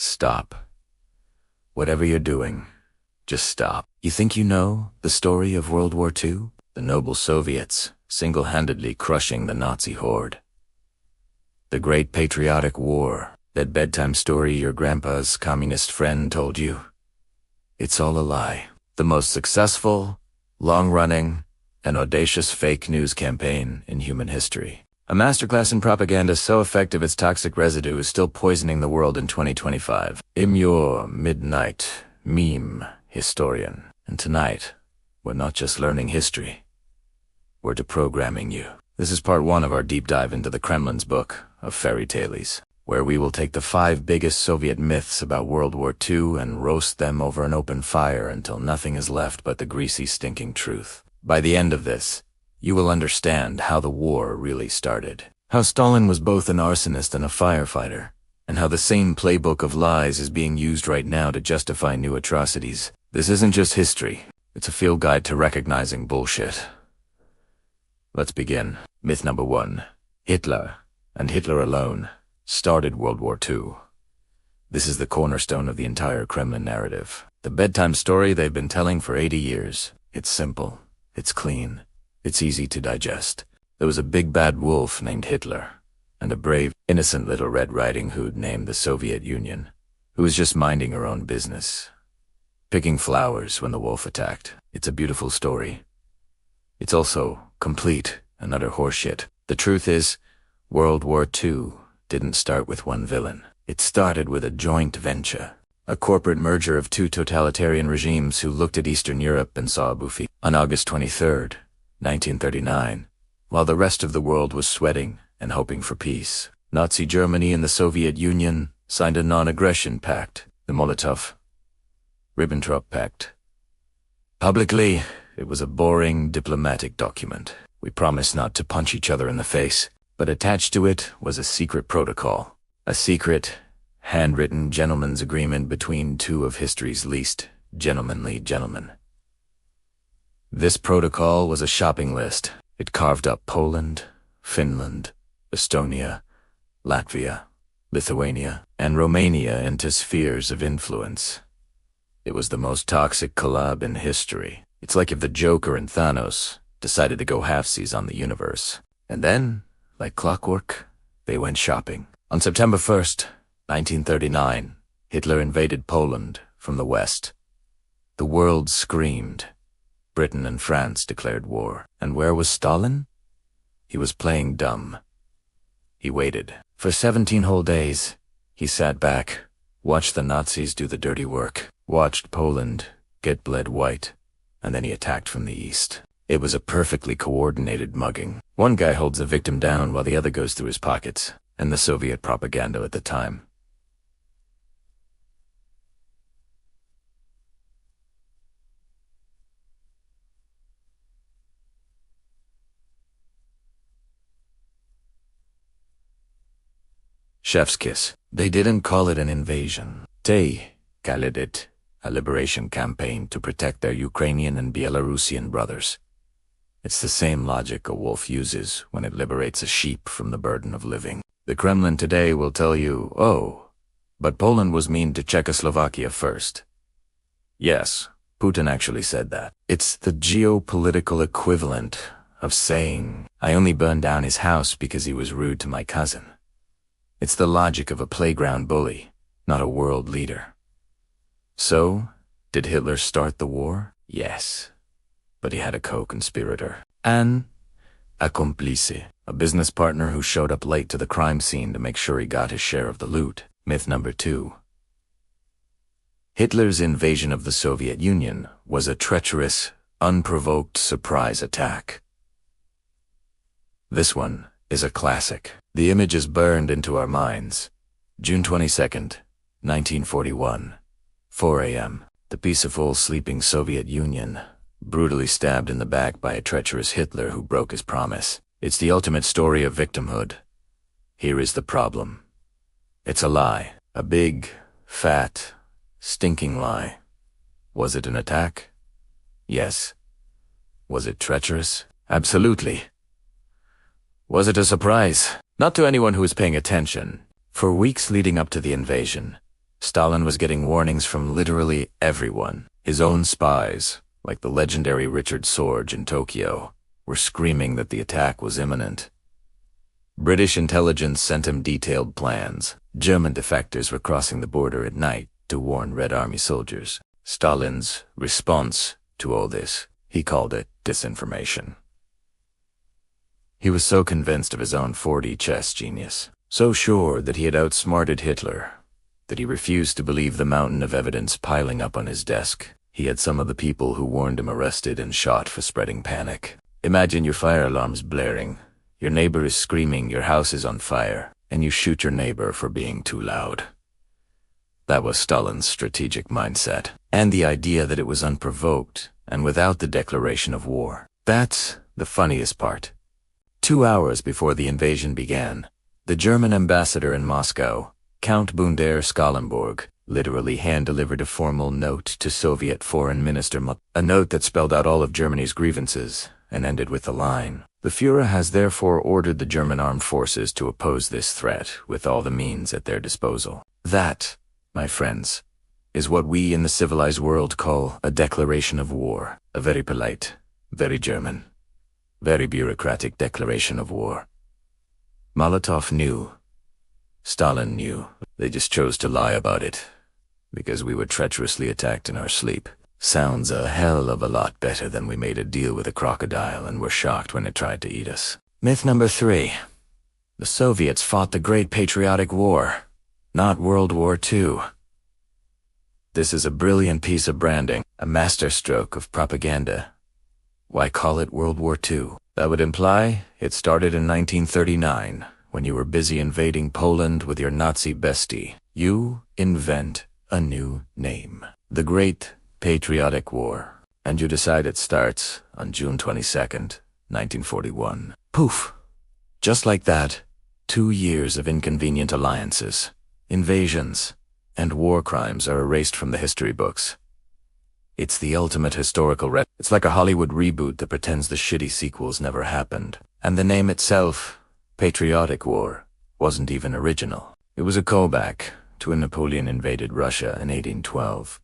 Stop. Whatever you're doing, just stop. You think you know the story of World War II? The noble Soviets single-handedly crushing the Nazi horde. The Great Patriotic War, that bedtime story your grandpa's communist friend told you. It's all a lie. The most successful, long-running, and audacious fake news campaign in human history. A masterclass in propaganda so effective its toxic residue is still poisoning the world in 2025. I'm your midnight meme historian. And tonight, we're not just learning history. We're deprogramming you. This is part 1 of our deep dive into the Kremlin's book of fairy tales, where we will take the 5 biggest Soviet myths about World War II and roast them over an open fire until nothing is left but the greasy, stinking truth. By the end of this, you will understand how the war really started. How Stalin was both an arsonist and a firefighter, and how the same playbook of lies is being used right now to justify new atrocities. This isn't just history. It's a field guide to recognizing bullshit. Let's begin. Myth number 1. Hitler, and Hitler alone, started World War II. This is the cornerstone of the entire Kremlin narrative. The bedtime story they've been telling for 80 years. It's simple. It's clean. It's easy to digest. There was a big bad wolf named Hitler, and a brave, innocent little Red Riding Hood named the Soviet Union, who was just minding her own business, picking flowers when the wolf attacked. It's a beautiful story. It's also complete and utter horseshit. The truth is, World War II didn't start with one villain. It started with a joint venture, a corporate merger of 2 totalitarian regimes who looked at Eastern Europe and saw a buffet. On August 23rd, 1939, while the rest of the world was sweating and hoping for peace, Nazi Germany and the Soviet Union signed a non-aggression pact, the Molotov-Ribbentrop Pact. Publicly, it was a boring diplomatic document. We promised not to punch each other in the face, but attached to it was a secret protocol, a secret, handwritten gentleman's agreement between 2 of history's least gentlemanly gentlemen. This protocol was a shopping list. It carved up Poland, Finland, Estonia, Latvia, Lithuania, and Romania into spheres of influence. It was the most toxic collab in history. It's like if the Joker and Thanos decided to go halfsies on the universe. And then, like clockwork, they went shopping. On September 1st, 1939, Hitler invaded Poland from the west. The world screamed. Britain and France declared war. And where was Stalin? He was playing dumb. He waited. For 17 whole days, he sat back, watched the Nazis do the dirty work, watched Poland get bled white, and then he attacked from the east. It was a perfectly coordinated mugging. One guy holds the victim down while the other goes through his pockets, and the Soviet propaganda at the time. Chef's kiss. They didn't call it an invasion. They called it a liberation campaign to protect their Ukrainian and Belarusian brothers. It's the same logic a wolf uses when it liberates a sheep from the burden of living. The Kremlin today will tell you, oh, but Poland was mean to Czechoslovakia first. Yes, Putin actually said that. It's the geopolitical equivalent of saying, I only burned down his house because he was rude to my cousin. It's the logic of a playground bully, not a world leader. So, did Hitler start the war? Yes. But he had a co-conspirator. An accomplice, a business partner who showed up late to the crime scene to make sure he got his share of the loot. Myth number 2. Hitler's invasion of the Soviet Union was a treacherous, unprovoked surprise attack. This one is a classic. The image is burned into our minds. June 22nd, 1941, 4 a.m. The peaceful, sleeping Soviet Union, brutally stabbed in the back by a treacherous Hitler who broke his promise. It's the ultimate story of victimhood. Here is the problem. It's a lie. A big, fat, stinking lie. Was it an attack? Yes. Was it treacherous? Absolutely. Was it a surprise? Not to anyone who was paying attention. For weeks leading up to the invasion, Stalin was getting warnings from literally everyone. His own spies, like the legendary Richard Sorge in Tokyo, were screaming that the attack was imminent. British intelligence sent him detailed plans. German defectors were crossing the border at night to warn Red Army soldiers. Stalin's response to all this, he called it disinformation. He was so convinced of his own 4D chess genius, so sure that he had outsmarted Hitler, that he refused to believe the mountain of evidence piling up on his desk. He had some of the people who warned him arrested and shot for spreading panic. Imagine your fire alarms blaring, your neighbor is screaming your house is on fire, and you shoot your neighbor for being too loud. That was Stalin's strategic mindset, and the idea that it was unprovoked and without the declaration of war. That's the funniest part. 2 hours before the invasion began, the German ambassador in Moscow, Count Bundar-Schallenberg, literally hand-delivered a formal note to Soviet Foreign Minister a note that spelled out all of Germany's grievances and ended with the line, "The Führer has therefore ordered the German armed forces to oppose this threat with all the means at their disposal." That, my friends, is what we in the civilized world call a declaration of war. A very polite, very German, very bureaucratic declaration of war. Molotov knew. Stalin knew. They just chose to lie about it, because we were treacherously attacked in our sleep. Sounds a hell of a lot better than we made a deal with a crocodile and were shocked when it tried to eat us. Myth number 3. The Soviets fought the Great Patriotic War, not World War II. This is a brilliant piece of branding, a masterstroke of propaganda. Why call it World War II? That would imply it started in 1939, when you were busy invading Poland with your Nazi bestie. You invent a new name. The Great Patriotic War. And you decide it starts on June 22nd, 1941. Poof! Just like that, 2 years of inconvenient alliances, invasions, and war crimes are erased from the history books. It's the ultimate historical It's like a Hollywood reboot that pretends the shitty sequels never happened. And the name itself, Patriotic War, wasn't even original. It was a callback to when Napoleon invaded Russia in 1812.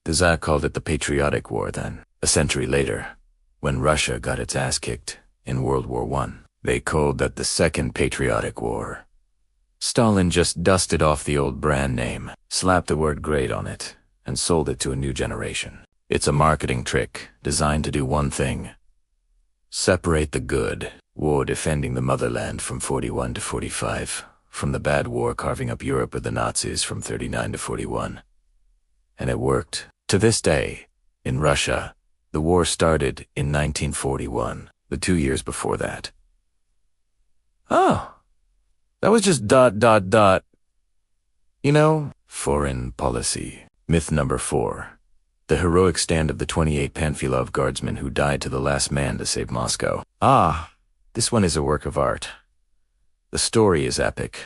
The Tsar called it the Patriotic War then. A century later, when Russia got its ass kicked in World War I, they called that the Second Patriotic War. Stalin just dusted off the old brand name, slapped the word great on it, and sold it to a new generation. It's a marketing trick designed to do one thing: separate the good war defending the motherland from 41 to 45, from the bad war carving up Europe with the Nazis from 39 to 41. And it worked. To this day, in Russia, the war started in 1941, the 2 years before that. Oh, that was just ... You know, foreign policy. Myth number 4. The heroic stand of the 28 Panfilov Guardsmen who died to the last man to save Moscow. This one is a work of art. The story is epic.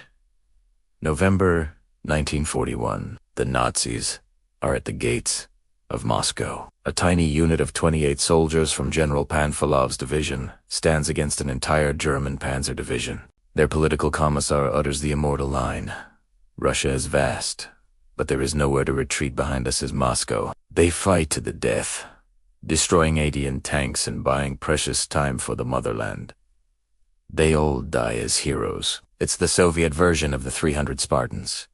November 1941. The Nazis are at the gates of Moscow. A tiny unit of 28 soldiers from General Panfilov's division stands against an entire German panzer division. Their political commissar utters the immortal line: "Russia is vast, but there is nowhere to retreat behind us as Moscow." They fight to the death, destroying 80 tanks and buying precious time for the motherland. They all die as heroes. It's the Soviet version of the 300 Spartans.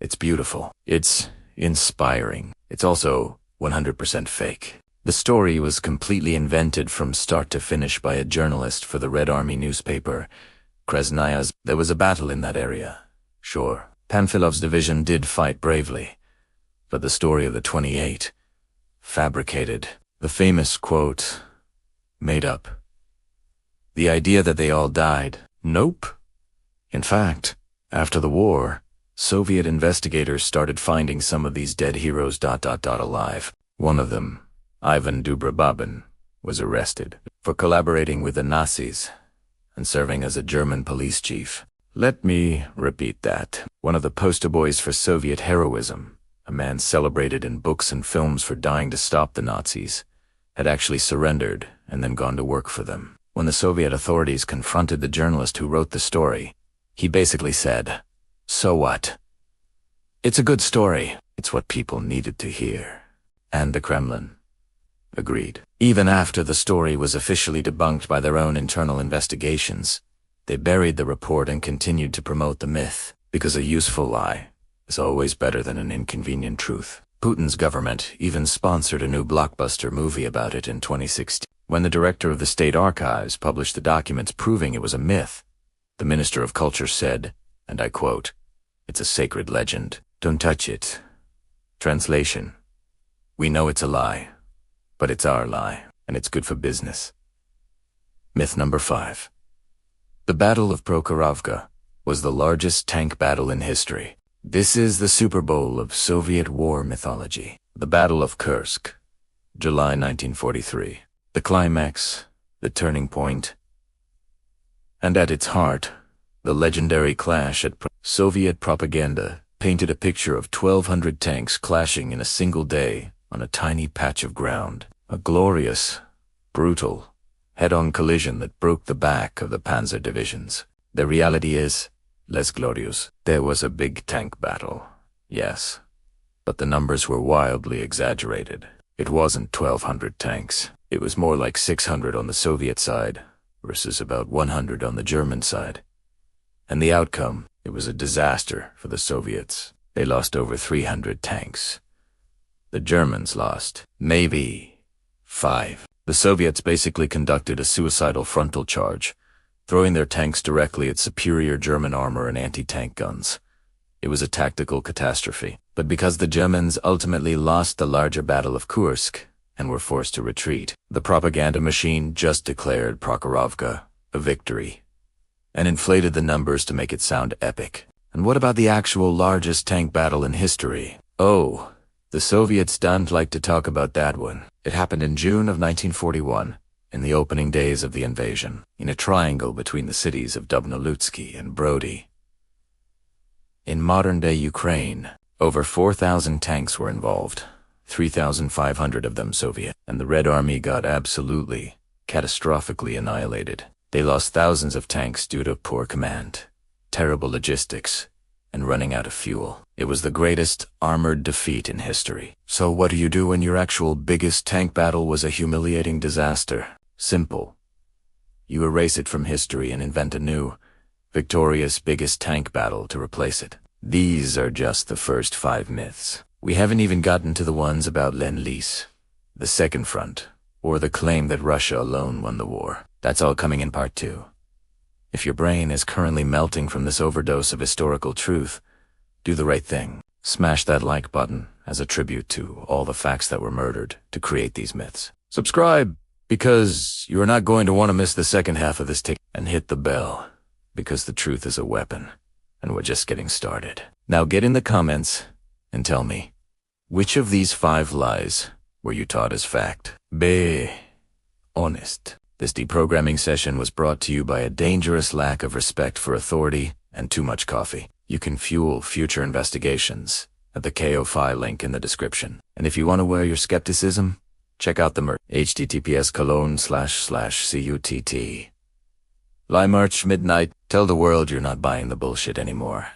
It's beautiful. It's inspiring. It's also 100% fake. The story was completely invented from start to finish by a journalist for the Red Army newspaper, Krasnaya's. There was a battle in that area. Sure, Panfilov's division did fight bravely, but the story of the 28, fabricated. The famous quote, made up. The idea that they all died, nope. In fact, after the war, Soviet investigators started finding some of these dead heroes ... alive. One of them, Ivan Dubrababin, was arrested for collaborating with the Nazis and serving as a German police chief. Let me repeat that. One of the poster boys for Soviet heroism, a man celebrated in books and films for dying to stop the Nazis, had actually surrendered and then gone to work for them. When the Soviet authorities confronted the journalist who wrote the story, he basically said, "So what? It's a good story. It's what people needed to hear. And the Kremlin agreed. Even after the story was officially debunked by their own internal investigations, they buried the report and continued to promote the myth, because a useful lie is always better than an inconvenient truth. Putin's government even sponsored a new blockbuster movie about it in 2016. When the director of the State Archives published the documents proving it was a myth, the Minister of Culture said, and I quote, "It's a sacred legend. Don't touch it." Translation: we know it's a lie, but it's our lie, and it's good for business. Myth number 5. The Battle of Prokhorovka was the largest tank battle in history. This is the Super Bowl of Soviet war mythology. The Battle of Kursk, July 1943. The climax, the turning point, and at its heart, the legendary clash at Soviet propaganda painted a picture of 1,200 tanks clashing in a single day on a tiny patch of ground. A glorious, brutal, head-on collision that broke the back of the panzer divisions. The reality is, less glorious. There was a big tank battle, yes, but the numbers were wildly exaggerated. It wasn't 1,200 tanks. It was more like 600 on the Soviet side versus about 100 on the German side. And the outcome, it was a disaster for the Soviets. They lost over 300 tanks. The Germans lost maybe 5. The Soviets basically conducted a suicidal frontal charge, throwing their tanks directly at superior German armor and anti-tank guns. It was a tactical catastrophe. But because the Germans ultimately lost the larger Battle of Kursk and were forced to retreat, the propaganda machine just declared Prokhorovka a victory and inflated the numbers to make it sound epic. And what about the actual largest tank battle in history? Oh, the Soviets don't like to talk about that one. It happened in June of 1941, in the opening days of the invasion, in a triangle between the cities of Dubno-Lutsky and Brody. In modern-day Ukraine, over 4,000 tanks were involved, 3,500 of them Soviet, and the Red Army got absolutely, catastrophically annihilated. They lost thousands of tanks due to poor command, terrible logistics, and running out of fuel. It was the greatest armored defeat in history. So what do you do when your actual biggest tank battle was a humiliating disaster? Simple. You erase it from history and invent a new, victorious biggest tank battle to replace it. These are just the first 5 myths. We haven't even gotten to the ones about Lend-Lease, the Second Front, or the claim that Russia alone won the war. That's all coming in part 2. If your brain is currently melting from this overdose of historical truth, do the right thing. Smash that like button as a tribute to all the facts that were murdered to create these myths. Subscribe, because you are not going to want to miss the second half of this tick. And hit the bell, because the truth is a weapon, and we're just getting started. Now get in the comments and tell me, which of these 5 lies were you taught as fact? Be honest. This deprogramming session was brought to you by a dangerous lack of respect for authority and too much coffee. You can fuel future investigations at the KO-Fi link in the description. And if you want to wear your skepticism, check out the merch. https://cutt. Lie March midnight. Tell the world you're not buying the bullshit anymore.